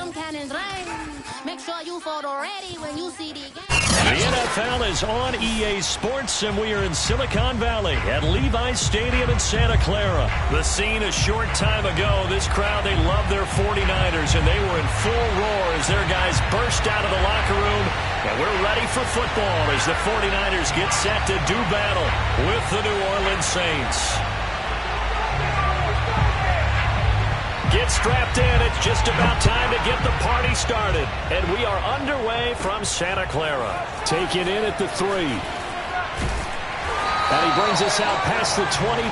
them cannons rain. Make sure you photo ready when you see the game. The NFL is on EA Sports, and we are in Silicon Valley at Levi's Stadium in Santa Clara. The scene a short time ago, this crowd, they love their 49ers, and they were in full roar as their guys burst out of the locker room. And we're ready for football as the 49ers get set to do battle with the New Orleans Saints. Get strapped in. It's just about time to get the party started. And we are underway from Santa Clara. Taken in at the 3. And he brings us out past the 20.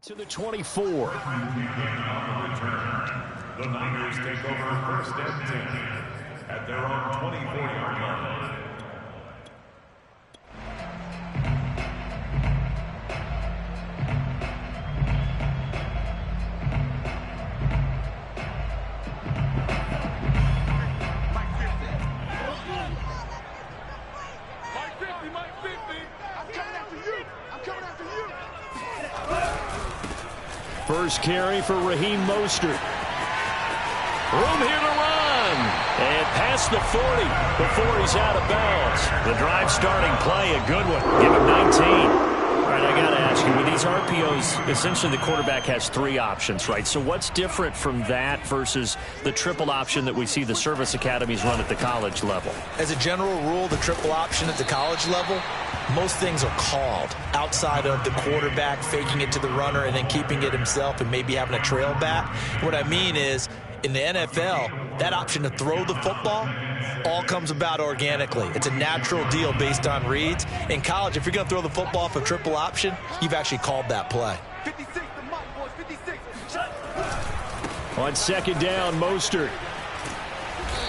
To the 24. The Niners take over first and 10 at their own 24-yard line. First carry for Raheem Mostert. Room here to run. And past the 40 before he's out of bounds. The drive starting play, a good one. Give him 19. All right, I got to ask you, with these RPOs, essentially the quarterback has 3 options, right? So what's different from that versus the triple option that we see the service academies run at the college level? As a general rule, the triple option at the college level, most things are called outside of the quarterback faking it to the runner and then keeping it himself and maybe having a trail back. What I mean is, in the NFL, that option to throw the football all comes about organically. It's a natural deal based on reads. In college, if you're going to throw the football for triple option, you've actually called that play. 56, the mark, boys, 56. On second down, Mostert.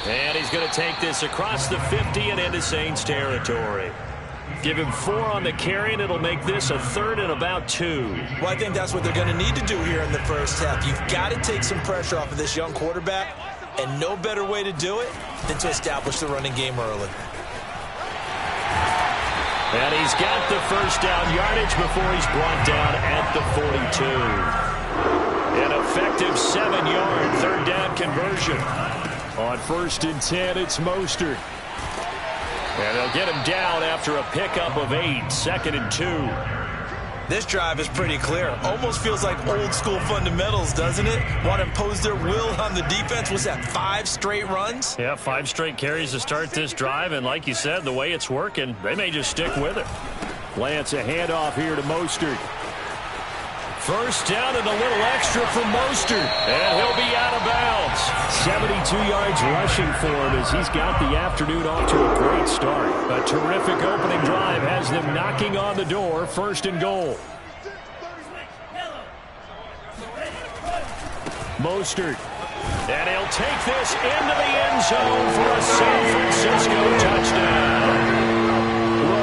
And he's going to take this across the 50 and into Saints territory. Give him 4 on the carry, and it'll make this a 3rd and about 2. Well, I think that's what they're going to need to do here in the first half. You've got to take some pressure off of this young quarterback, and no better way to do it than to establish the running game early. And he's got the first down yardage before he's brought down at the 42. An effective 7-yard 3rd down conversion. On 1st and 10, it's Mostert. And they'll get him down after a pickup of 8, 2nd and 2. This drive is pretty clear. Almost feels like old school fundamentals, doesn't it? Want to impose their will on the defense. Was that 5 straight runs? Yeah, 5 straight carries to start this drive. And like you said, the way it's working, they may just stick with it. Lance, a handoff here to Mostert. First down and a little extra from Mostert. And he'll be out of bounds. 72 yards rushing for him as he's got the afternoon off to a great start. A terrific opening drive has them knocking on the door. 1st and goal. Mostert. And he'll take this into the end zone for a San Francisco touchdown.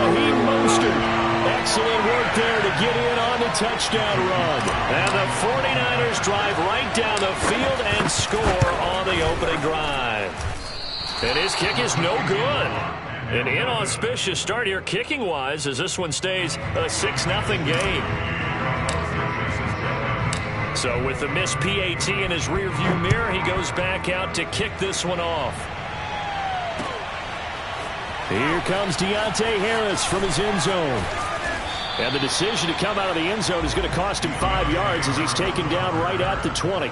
Raheem Mostert. Excellent work there to get in on the touchdown run. And the 49ers drive right down the field and score on the opening drive. And his kick is no good. An inauspicious start here kicking-wise as this one stays a 6-0 game. So with the missed PAT in his rearview mirror, he goes back out to kick this one off. Here comes Deontay Harris from his end zone. And the decision to come out of the end zone is going to cost him 5 yards as he's taken down right at the 20.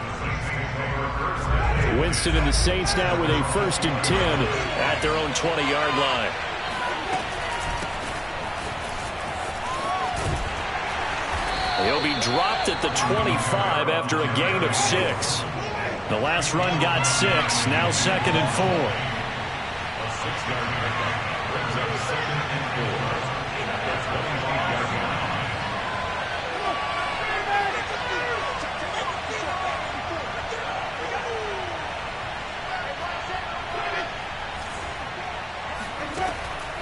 Winston and the Saints now with a 1st and 10 at their own 20-yard line. He'll be dropped at the 25 after a gain of 6. The last run got 6, now 2nd and 4. A 6-yard pickup brings up 2nd and 4.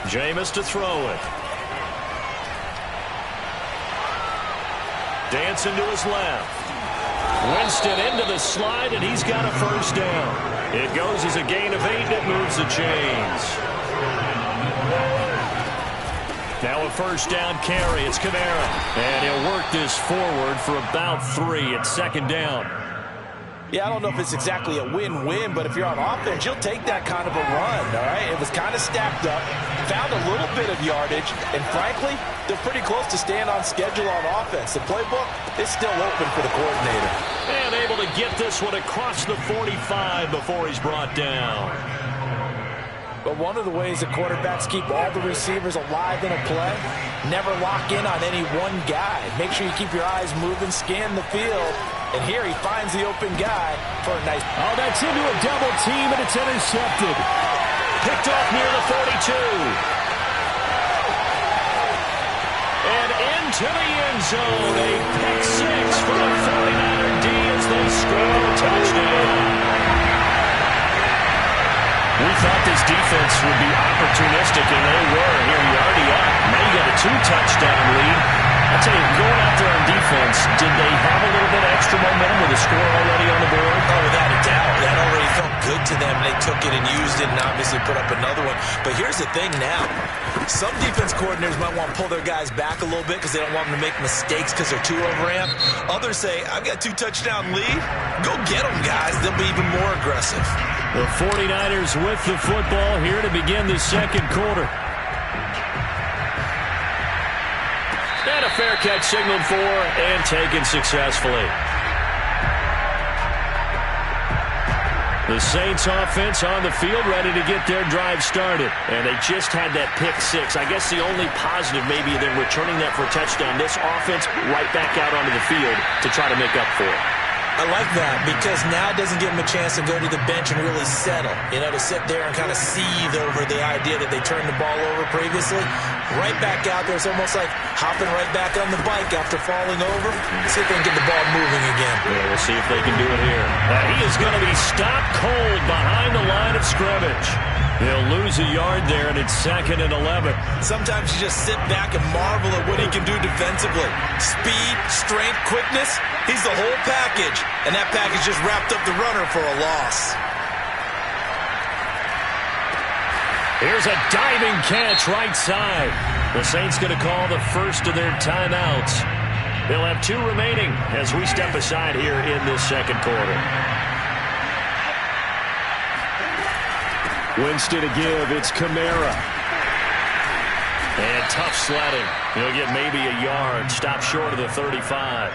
Jameis to throw it. Dancing to his left. Winston into the slide, and he's got a first down. It goes as a gain of 8, and it moves the chains. Now a first down carry. It's Kamara. And he'll work this forward for about 3 at second down. Yeah, I don't know if it's exactly a win-win, but if you're on offense, you'll take that kind of a run, all right? It was kind of stacked up, found a little bit of yardage, and frankly, they're pretty close to staying on schedule on offense. The playbook is still open for the coordinator. And able to get this one across the 45 before he's brought down. But one of the ways the quarterbacks keep all the receivers alive in a play, never lock in on any one guy. Make sure you keep your eyes moving, scan the field. And here he finds the open guy for a nice... Oh, that's into a double team, and it's intercepted. Picked off near the 42. And into the end zone. A pick 6 for the 49er D as they score a touchdown. We thought this defense would be opportunistic, and they were. Here you already up. Now you got a 2-touchdown lead. I'll tell you, going out there on defense, did they have a little bit of extra momentum with a score already on the board? Oh, without a doubt. That already felt good to them. They took it and used it and obviously put up another one. But here's the thing now. Some defense coordinators might want to pull their guys back a little bit because they don't want them to make mistakes because they're too overamped. Others say, I've got 2-touchdown lead. Go get them, guys. They'll be even more aggressive. The 49ers with the football here to begin the second quarter. And a fair catch signaled for and taken successfully. The Saints offense on the field ready to get their drive started. And they just had that pick 6. I guess the only positive maybe than returning that for a touchdown. This offense right back out onto the field to try to make up for it. I like that because now it doesn't give them a chance to go to the bench and really settle. You know, to sit there and kind of seethe over the idea that they turned the ball over previously. Right back out there. It's almost like hopping right back on the bike after falling over. See if they can get the ball moving again. Yeah, we'll see if they can do it here. He is going to be stopped cold behind the line of scrimmage. He'll lose a yard there, and it's 2nd and 11. Sometimes you just sit back and marvel at what he can do defensively. Speed, strength, quickness, he's the whole package. And that package just wrapped up the runner for a loss. Here's a diving catch right side. The Saints going to call the first of their timeouts. They'll have 2 remaining as we step aside here in this second quarter. Winston to give. It's Kamara. And tough sledding. He'll get maybe a yard. Stop short of the 35.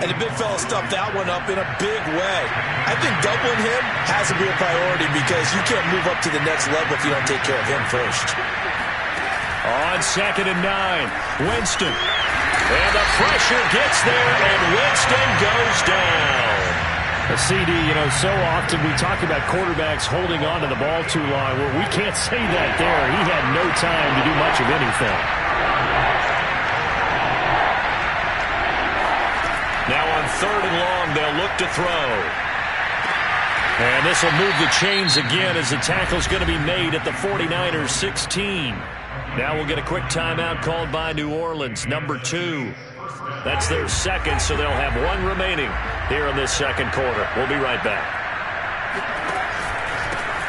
And the big fella stuffed that one up in a big way. I think doubling him has to be a priority because you can't move up to the next level if you don't take care of him first. On 2nd and 9. Winston. And the pressure gets there, and Winston goes down. A CD, you know, so often we talk about quarterbacks holding on to the ball too long. Well, we can't say that there. He had no time to do much of anything. Now on 3rd and long, they'll look to throw. And this will move the chains again as the tackle's going to be made at the 49ers 16. Now we'll get a quick timeout called by New Orleans, number 2. That's their 2nd, so they'll have 1 remaining here in this second quarter. We'll be right back.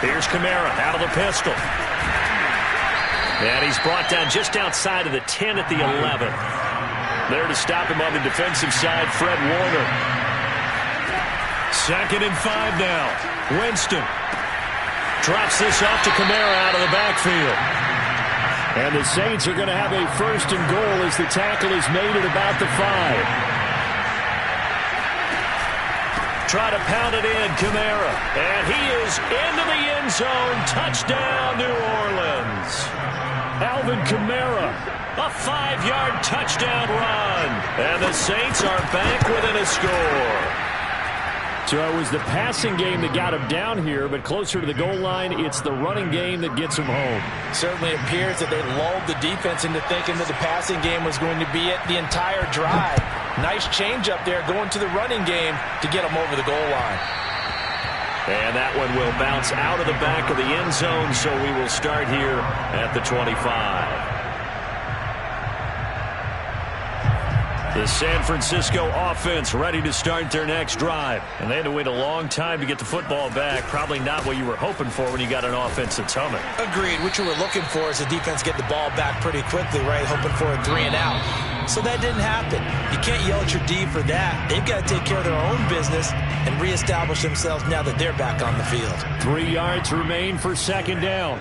Here's Kamara out of the pistol. And he's brought down just outside of the 10 at the 11. There to stop him on the defensive side, Fred Warner. 2nd and 5 now. Winston drops this off to Kamara out of the backfield. And the Saints are going to have a 1st and goal as the tackle is made at about the 5. Try to pound it in, Kamara. And he is into the end zone. Touchdown, New Orleans. Alvin Kamara, a 5-yard touchdown run. And the Saints are back within a score. So it was the passing game that got him down here, but closer to the goal line, it's the running game that gets him home. Certainly appears that they lulled the defense into thinking that the passing game was going to be it the entire drive. Nice change up there going to the running game to get him over the goal line. And that one will bounce out of the back of the end zone, so we will start here at the 25. The San Francisco offense ready to start their next drive. And they had to wait a long time to get the football back. Probably not what you were hoping for when you got an offense that's humming. Agreed. What you were looking for is the defense get the ball back pretty quickly, right? Hoping for a 3 and out. So that didn't happen. You can't yell at your D for that. They've got to take care of their own business and reestablish themselves now that they're back on the field. 3 yards remain for second down.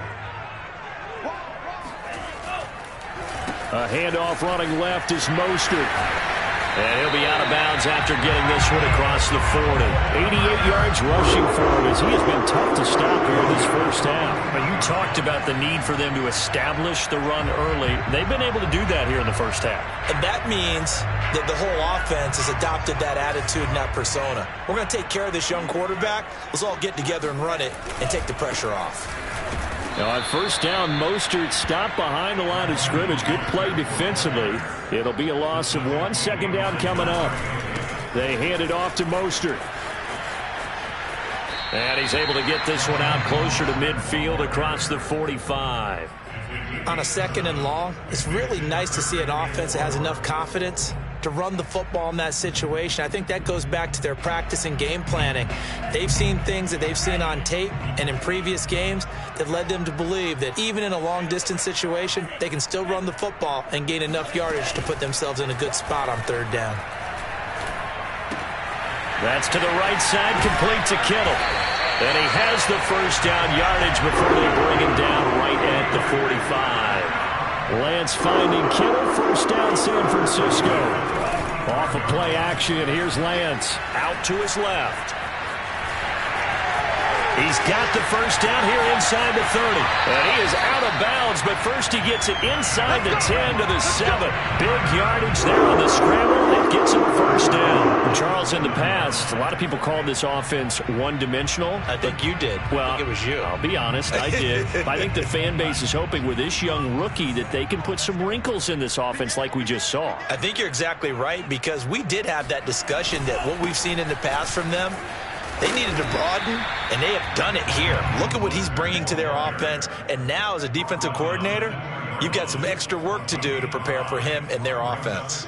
A handoff running left is Mostert. And he'll be out of bounds after getting this one across the 40. 88 yards rushing for him as he has been tough to stop here this first half. But you talked about the need for them to establish the run early. They've been able to do that here in the first half. And that means that the whole offense has adopted that attitude and that persona. We're going to take care of this young quarterback. Let's all get together and run it and take the pressure off. Now on first down, Mostert stopped behind the line of scrimmage. Good play defensively. It'll be a loss of 1. Second down coming up. They hand it off to Mostert. And he's able to get this one out closer to midfield across the 45. On a second and long, it's really nice to see an offense that has enough confidence to run the football in that situation. I think that goes back to their practice and game planning. They've seen things that they've seen on tape and in previous games that led them to believe that even in a long-distance situation, they can still run the football and gain enough yardage to put themselves in a good spot on third down. That's to the right side, complete to Kittle. And he has the first down yardage before they bring him down right at the 45. Lance finding Kittle, first down San Francisco. Off of play action, here's Lance. Out to his left. He's got the first down here inside the 30. And he is out of bounds, but first he gets it inside the 10 to the 7. Big yardage there on the scramble. It gets him first down. Charles, in the past, a lot of people called this offense one-dimensional. I think you did. Well, I think it was you. I'll be honest, I did. I think the fan base is hoping with this young rookie that they can put some wrinkles in this offense like we just saw. I think you're exactly right, because we did have that discussion that what we've seen in the past from them, they needed to broaden, and they have done it here. Look at what he's bringing to their offense, and now as a defensive coordinator, you've got some extra work to do to prepare for him and their offense.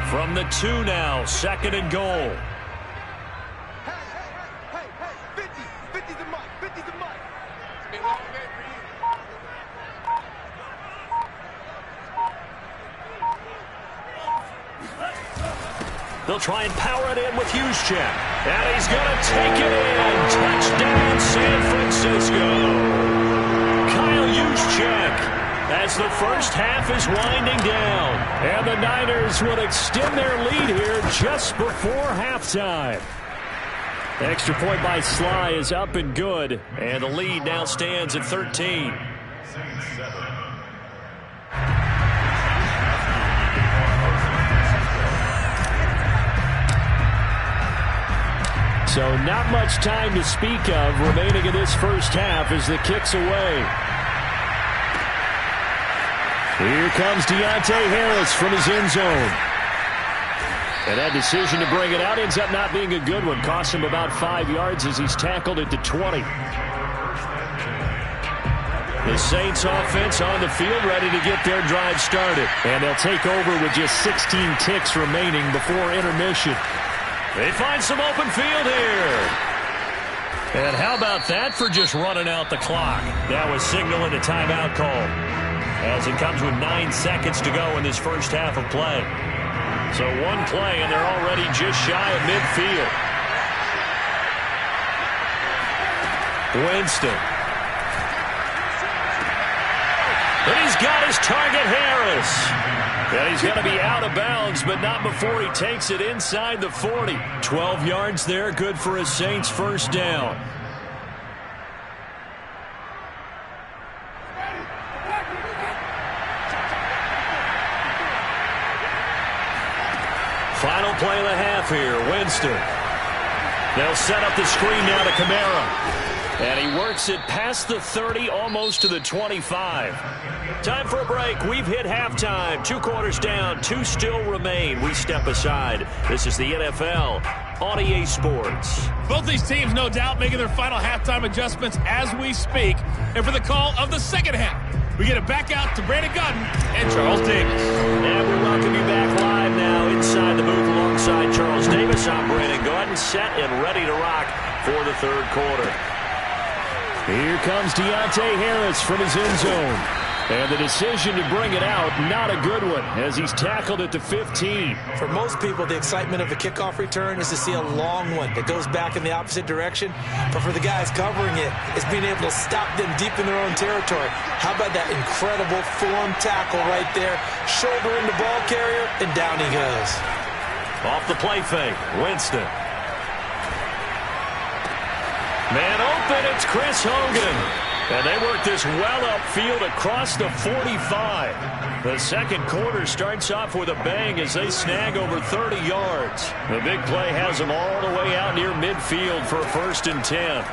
From the 2 now, second and goal. Hey, 50's the mark, 50's the mark. It's been a long day for you. They'll try and power it in with Juszczyk. And he's going to take it in. Touchdown, San Francisco. Kyle Juszczyk, as the first half is winding down. And the Niners will extend their lead here just before halftime. Extra point by Sly is up and good. And the lead now stands at 13. So not much time to speak of remaining in this first half as the kick's away. Here comes Deontay Harris from his end zone. And that decision to bring it out ends up not being a good one. Costs him about 5 yards as he's tackled at the 20. The Saints offense on the field ready to get their drive started. And they'll take over with just 16 ticks remaining before intermission. They find some open field here. And how about that for just running out the clock? That was signaling a timeout call, as it comes with 9 seconds to go in this first half of play. So one play, and they're already just shy of midfield. Winston. And he's got his target, Harris. And he's going to be out of bounds, but not before he takes it inside the 40. 12 yards there, good for a Saints first down. Final play of the half here, Winston. They'll set up the screen now to Kamara. And he works it past the 30, almost to the 25. Time for a break. We've hit halftime. 2 quarters down, 2 still remain. We step aside. This is the NFL on EA Sports. Both these teams, no doubt, making their final halftime adjustments as we speak. And for the call of the second half, we get it back out to Brandon Gunn and Charles Davis. And we welcome you back live now inside the booth alongside Charles Davis. I'm Brandon Gunn, set and ready to rock for the third quarter. Here comes Deontay Harris from his end zone. And the decision to bring it out, not a good one, as he's tackled at the 15. For most people, the excitement of a kickoff return is to see a long one that goes back in the opposite direction. But for the guys covering it, it's being able to stop them deep in their own territory. How about that incredible form tackle right there? Shoulder in the ball carrier, and down he goes. Off the play fake, Winston. Man open, it's Chris Hogan. And they work this well upfield across the 45. The second quarter starts off with a bang as they snag over 30 yards. The big play has them all the way out near midfield for a 1st and 10.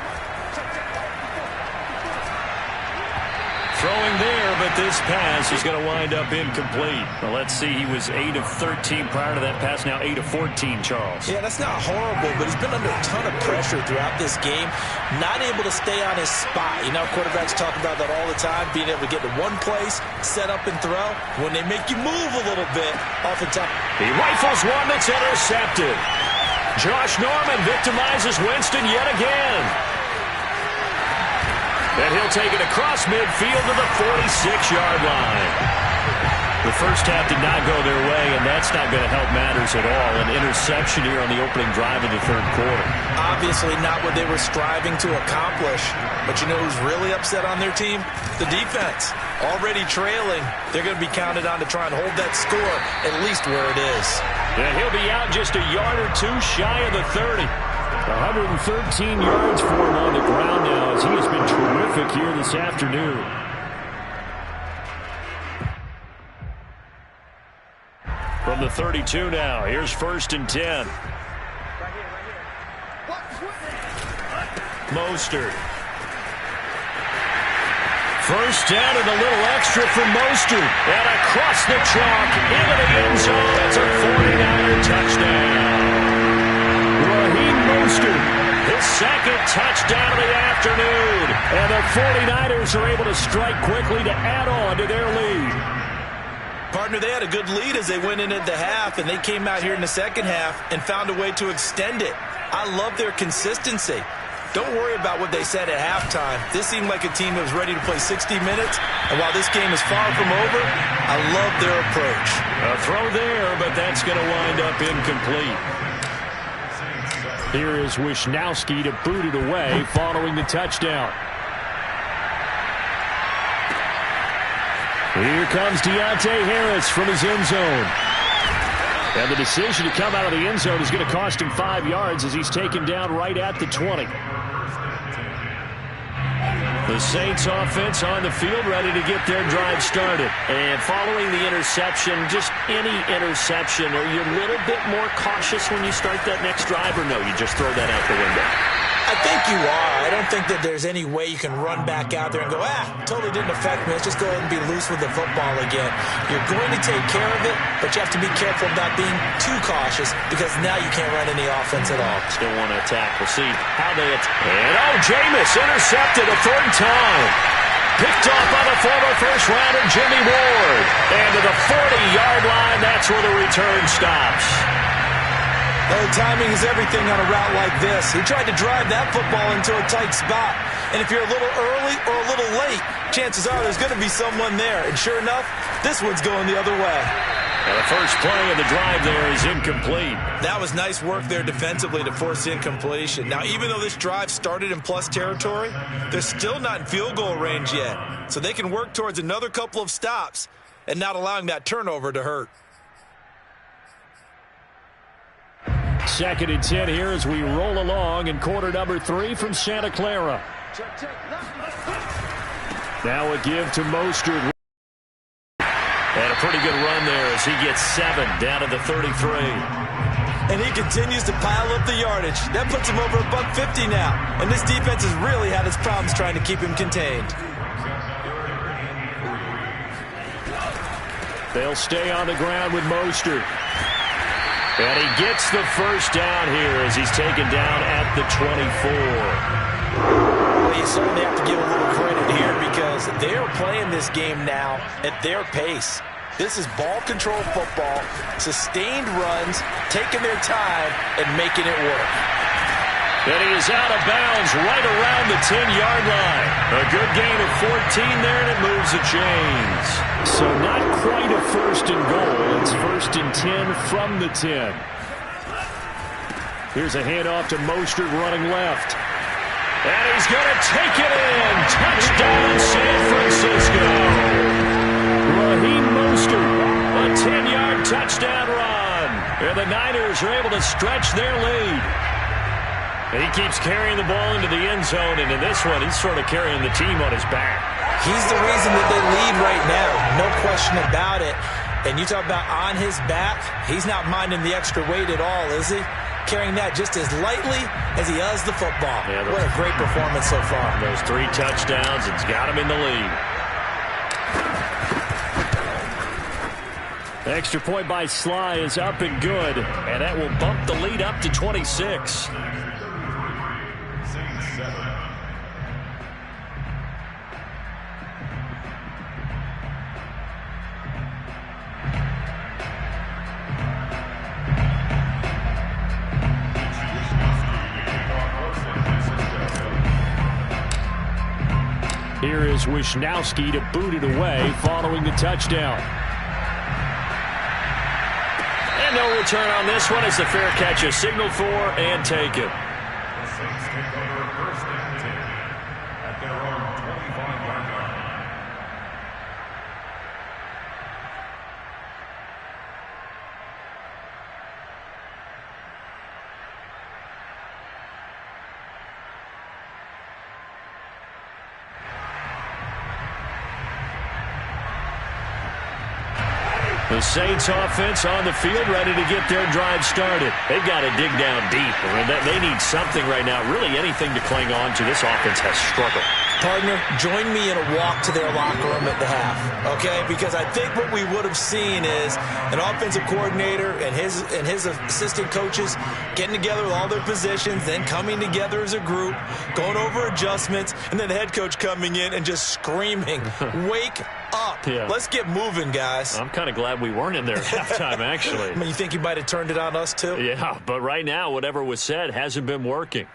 Throwing there, but this pass is going to wind up incomplete. Well, let's see, he was 8 of 13 prior to that pass, now 8 of 14, Charles. Yeah, that's not horrible, but he's been under a ton of pressure throughout this game, not able to stay on his spot. You know, quarterbacks talk about that all the time, being able to get to one place, set up and throw. When they make you move a little bit, oftentimes. He rifles one that's intercepted. Josh Norman victimizes Winston yet again. And he'll take it across midfield to the 46-yard line. The first half did not go their way, and that's not going to help matters at all. An interception here on the opening drive of the third quarter. Obviously not what they were striving to accomplish. But you know who's really upset on their team? The defense. Already trailing. They're going to be counted on to try and hold that score at least where it is. And he'll be out just a yard or two shy of the 30. 113 yards for him on the ground now as he has been terrific here this afternoon. From the 32 now, here's 1st and 10. Mostert. First down and a little extra for Mostert. And across the chalk into the end zone. It's a 49er touchdown. Mostert, his second touchdown of the afternoon. And the 49ers are able to strike quickly to add on to their lead. Partner, they had a good lead as they went in at the half, and they came out here in the second half and found a way to extend it. I love their consistency. Don't worry about what they said at halftime. This seemed like a team that was ready to play 60 minutes, and while this game is far from over, I love their approach. A throw there, but that's going to wind up incomplete. Here is Wisnowski to boot it away following the touchdown. Here comes Deontay Harris from his end zone. And the decision to come out of the end zone is going to cost him 5 yards as he's taken down right at the 20. The Saints offense on the field ready to get their drive started. And following the interception, just any interception, are you a little bit more cautious when you start that next drive, or no, you just throw that out the window? I think you are. I don't think that there's any way you can run back out there and go, totally didn't affect me. Let's just go ahead and be loose with the football again. You're going to take care of it, but you have to be careful about being too cautious because now you can't run any offense at all. Still want to attack. We'll see how they attack. And Jameis intercepted a 3rd time. Picked off by the former first-rounder Jimmy Ward. And to the 40-yard line, that's where the return stops. Oh, timing is everything on a route like this. He tried to drive that football into a tight spot. And if you're a little early or a little late, chances are there's going to be someone there. And sure enough, this one's going the other way. And the first play of the drive there is incomplete. That was nice work there defensively to force the incompletion. Now, even though this drive started in plus territory, they're still not in field goal range yet. So they can work towards another couple of stops and not allowing that turnover to hurt. 2nd and 10 here as we roll along in quarter number 3 from Santa Clara. Now a give to Mostert. And a pretty good run there as he gets 7 down to the 33. and he continues to pile up the yardage. That puts him over $150 now, and this defense has really had its problems trying to keep him contained. They'll stay on the ground with Mostert. And he gets the first down here as he's taken down at the 24. Well, you certainly have to give a little credit here because they're playing this game now at their pace. This is ball control football, sustained runs, taking their time, and making it work. And he is out of bounds right around the 10-yard line. A good gain of 14 there, and it moves the chains. So not quite a first and goal. It's first and 10 from the 10. Here's a handoff to Mostert running left. And he's going to take it in. Touchdown, San Francisco. Raheem Mostert, a 10-yard touchdown run. And the Niners are able to stretch their lead. He keeps carrying the ball into the end zone, and in this one, he's sort of carrying the team on his back. He's the reason that they lead right now, no question about it. And you talk about on his back, he's not minding the extra weight at all, is he? Carrying that just as lightly as he does the football. Yeah, what a great performance so far. Those 3 touchdowns, it's got him in the lead. Extra point by Sly is up and good, and that will bump the lead up to 26. Here is Wisnowski to boot it away following the touchdown. And no return on this one as the fair catch is signaled for and taken. The Saints take over first and 10 at their own 25-yard line. The Saints offense on the field ready to get their drive started. They've got to dig down deep. They need something right now, really anything to cling on to. This offense has struggled. Partner, join me in a walk to their locker room at the half, okay? Because I think what we would have seen is an offensive coordinator and his assistant coaches getting together with all their positions, then coming together as a group, going over adjustments, and then the head coach coming in and just screaming, wake up. Yeah. Let's get moving, guys. I'm kind of glad we weren't in there at halftime, actually. I mean, you think you might have turned it on us, too? Yeah, but right now, whatever was said hasn't been working.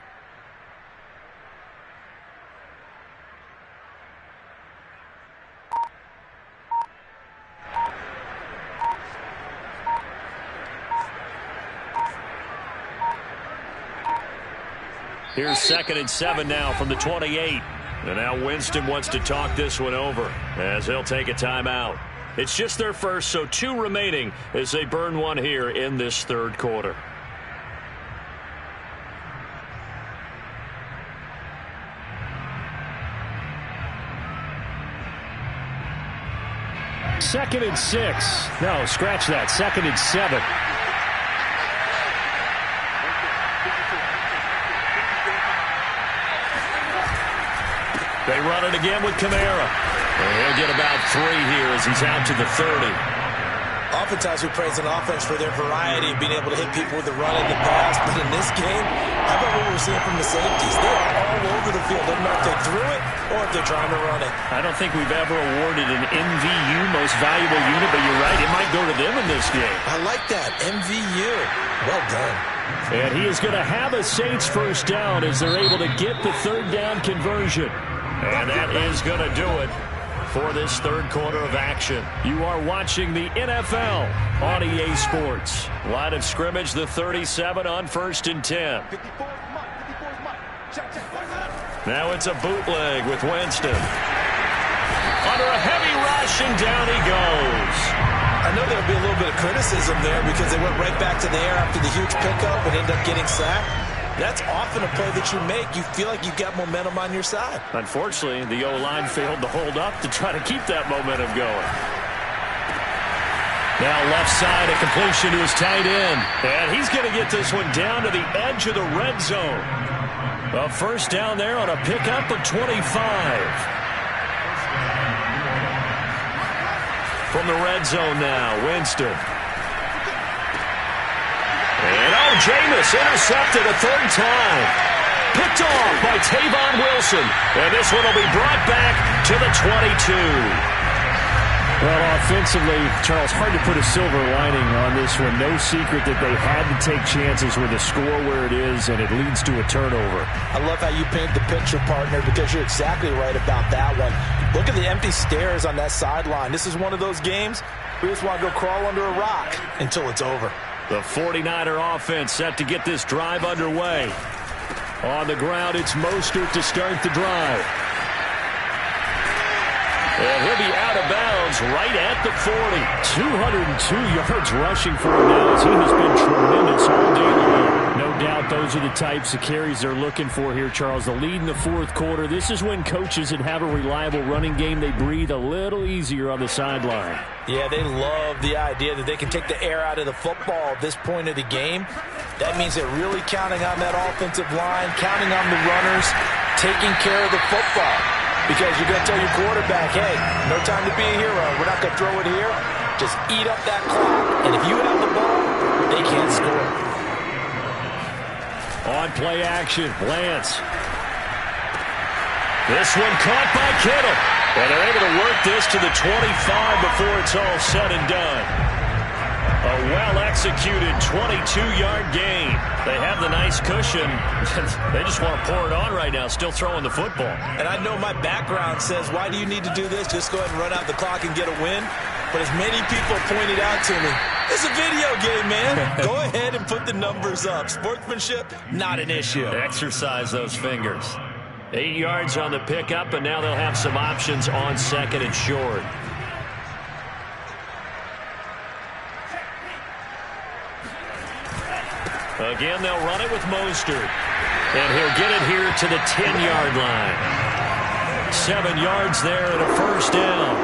Here's 2nd and 7 now from the 28. And now Winston wants to talk this one over as they'll take a timeout. It's just their first, so 2 remaining as they burn one here in this third quarter. Second and 6. No, scratch that. 2nd and 7. They run it again with Kamara. And he'll get about 3 here as he's out to the 30. Oftentimes we praise an offense for their variety of being able to hit people with the run and the pass. But in this game, how about what we're seeing from the safeties? They are all over the field. Doesn't matter if they threw it or if they're trying to run it. I don't think we've ever awarded an MVU, most valuable unit, but you're right. It might go to them in this game. I like that. MVU. Well done. And he is going to have a Saints first down as they're able to get the 3rd down conversion. And that is going to do it for this third quarter of action. You are watching the NFL on EA Sports. Line of scrimmage, the 37 on 1st and 10. Now it's a bootleg with Winston. Under a heavy rush, and down he goes. I know there'll be a little bit of criticism there because they went right back to the air after the huge pickup and ended up getting sacked. That's often a play that you make. You feel like you've got momentum on your side. Unfortunately, the O-line failed to hold up to try to keep that momentum going. Now left side, a completion to his tight end. And he's going to get this one down to the edge of the red zone. A first down there on a pickup of 25. From the red zone now, Winston. And Jameis intercepted a third time. Picked off by Tavon Wilson. And this one will be brought back to the 22. Well, offensively, Charles, hard to put a silver lining on this one. No secret that they had to take chances with the score where it is, and it leads to a turnover. I love how you paint the picture, partner, because you're exactly right about that one. Look at the empty stares on that sideline. This is one of those games we just want to go crawl under a rock until it's over. The 49er offense set to get this drive underway. On the ground, it's Mostert to start the drive. And he'll be out of bounds right at the 40. 202 yards rushing for him now as he has been tremendous all day long. No doubt those are the types of carries they're looking for here, Charles. The lead in the fourth quarter. This is when coaches that have a reliable running game, they breathe a little easier on the sideline. Yeah, they love the idea that they can take the air out of the football at this point of the game. That means they're really counting on that offensive line, counting on the runners, taking care of the football. Because you're going to tell your quarterback, hey, no time to be a hero. We're not going to throw it here. Just eat up that clock. And if you have the ball, they can't score. On play action, Lance. This one caught by Kittle. And they're able to work this to the 25 before it's all said and done. A well-executed 22-yard gain. They have the nice cushion. They just want to pour it on right now, still throwing the football. And I know my background says, why do you need to do this? Just go ahead and run out the clock and get a win. But as many people pointed out to me, it's a video game, man. Go ahead and put the numbers up. Sportsmanship, not an issue. Exercise those fingers. 8 yards on the pickup, and now they'll have some options on second and short. Again, they'll run it with Mostert. And he'll get it here to the 10-yard line. 7 yards there and a first down.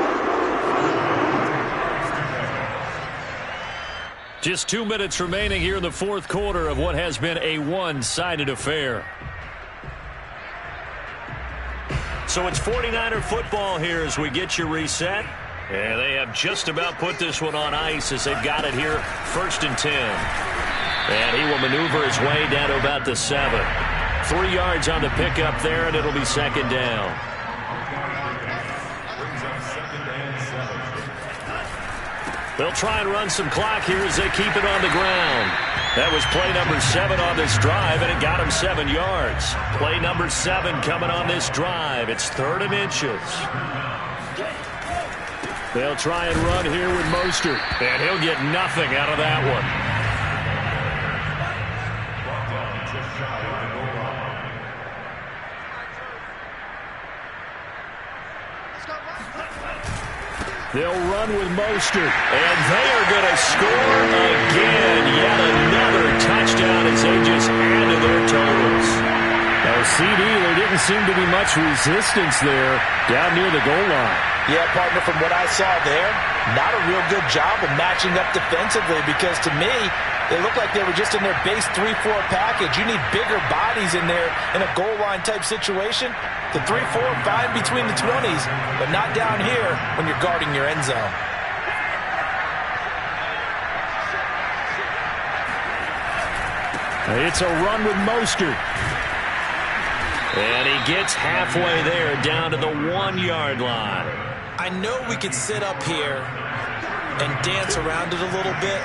Just 2 minutes remaining here in the fourth quarter of what has been a one-sided affair. So it's 49er football here as we get you reset. And they have just about put this one on ice as they've got it here, 1st and 10. And he will maneuver his way down to about the 7. 3 yards on the pickup there, and it'll be second down. They'll try and run some clock here as they keep it on the ground. That was play number 7 on this drive, and it got him 7 yards. Play number 7 coming on this drive. It's 3rd and inches. They'll try and run here with Mostert, and he'll get nothing out of that one. They'll run with Mostert, and they are going to score again. Yet another touchdown as they just add to their totals. Now, CD, there didn't seem to be much resistance there down near the goal line. Yeah, partner, from what I saw there, not a real good job of matching up defensively because to me, they look like they were just in their base 3-4 package. You need bigger bodies in there in a goal line type situation. The 3-4, fine between the 20s, but not down here when you're guarding your end zone. It's a run with Mostert. And he gets halfway there down to the 1-yard line. I know we could sit up here and dance around it a little bit,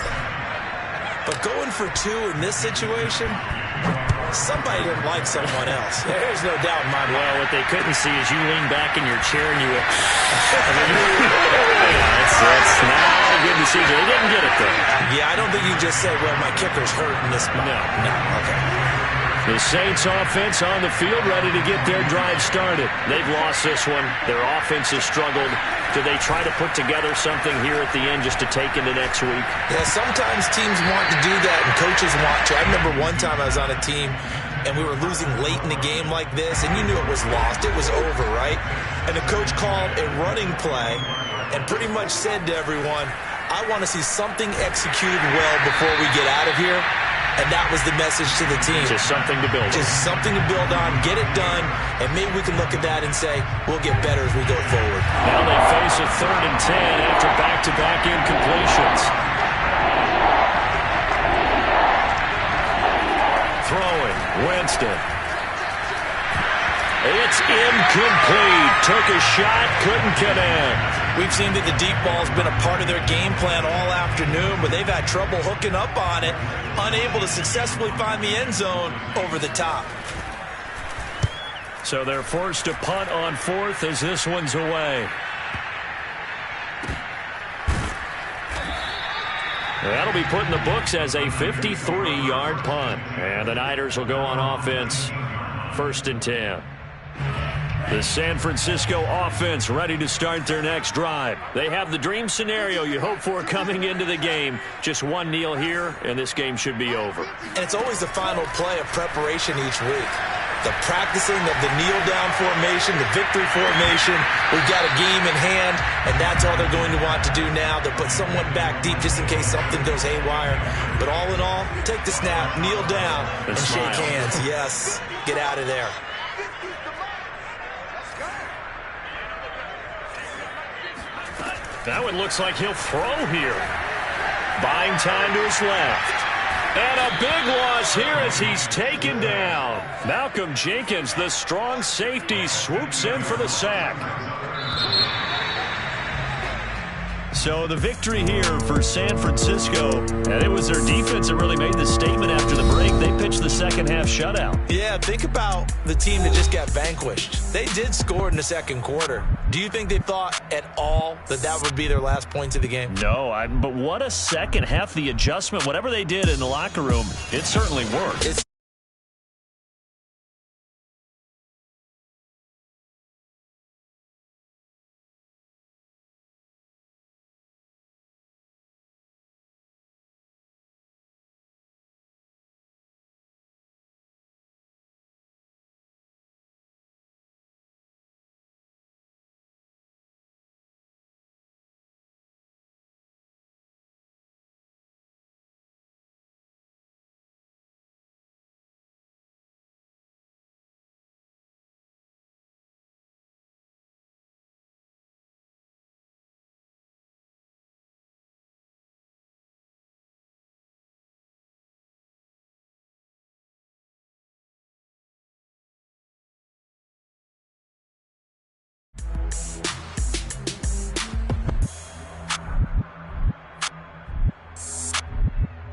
but going for 2 in this situation, somebody didn't like someone else. There's no doubt in my mind. Well, what they couldn't see is you lean back in your chair and you that's not good to see. They didn't get it, though. Yeah, I don't think you just say, well, my kicker's hurt in this spot. No, okay. The Saints offense on the field ready to get their drive started. They've lost this one. Their offense has struggled. Do they try to put together something here at the end just to take into next week? Yeah, sometimes teams want to do that and coaches want to. I remember one time I was on a team and we were losing late in the game like this and you knew it was lost. It was over, right? And the coach called a running play and pretty much said to everyone, I want to see something executed well before we get out of here. And that was the message to the team. Just something to build on. Just something to build on, get it done, and maybe we can look at that and say, we'll get better as we go forward. Now they face a 3rd and 10 after back-to-back incompletions. Throwing, Winston. It's incomplete. Took a shot, couldn't connect. We've seen that the deep ball's been a part of their game plan all afternoon, but they've had trouble hooking up on it, unable to successfully find the end zone over the top. So they're forced to punt on 4th as this one's away. That'll be put in the books as a 53-yard punt. And the Niners will go on offense, 1st and 10. The San Francisco offense ready to start their next drive. They have the dream scenario you hope for coming into the game. Just one kneel here, and this game should be over. And it's always the final play of preparation each week. The practicing of the kneel-down formation, the victory formation. We've got a game in hand, and that's all they're going to want to do now. They'll put someone back deep just in case something goes haywire. But all in all, take the snap, kneel down, and shake hands. Yes, get out of there. That one looks like he'll throw here. Buying time to his left. And a big loss here as he's taken down. Malcolm Jenkins, the strong safety, swoops in for the sack. So the victory here for San Francisco. And it was their defense that really made the statement after the break. They pitched the second half shutout. Yeah, think about the team that just got vanquished. They did score in the second quarter. Do you think they thought at all that that would be their last points of the game? No, but what a second half. The adjustment, whatever they did in the locker room, it certainly worked.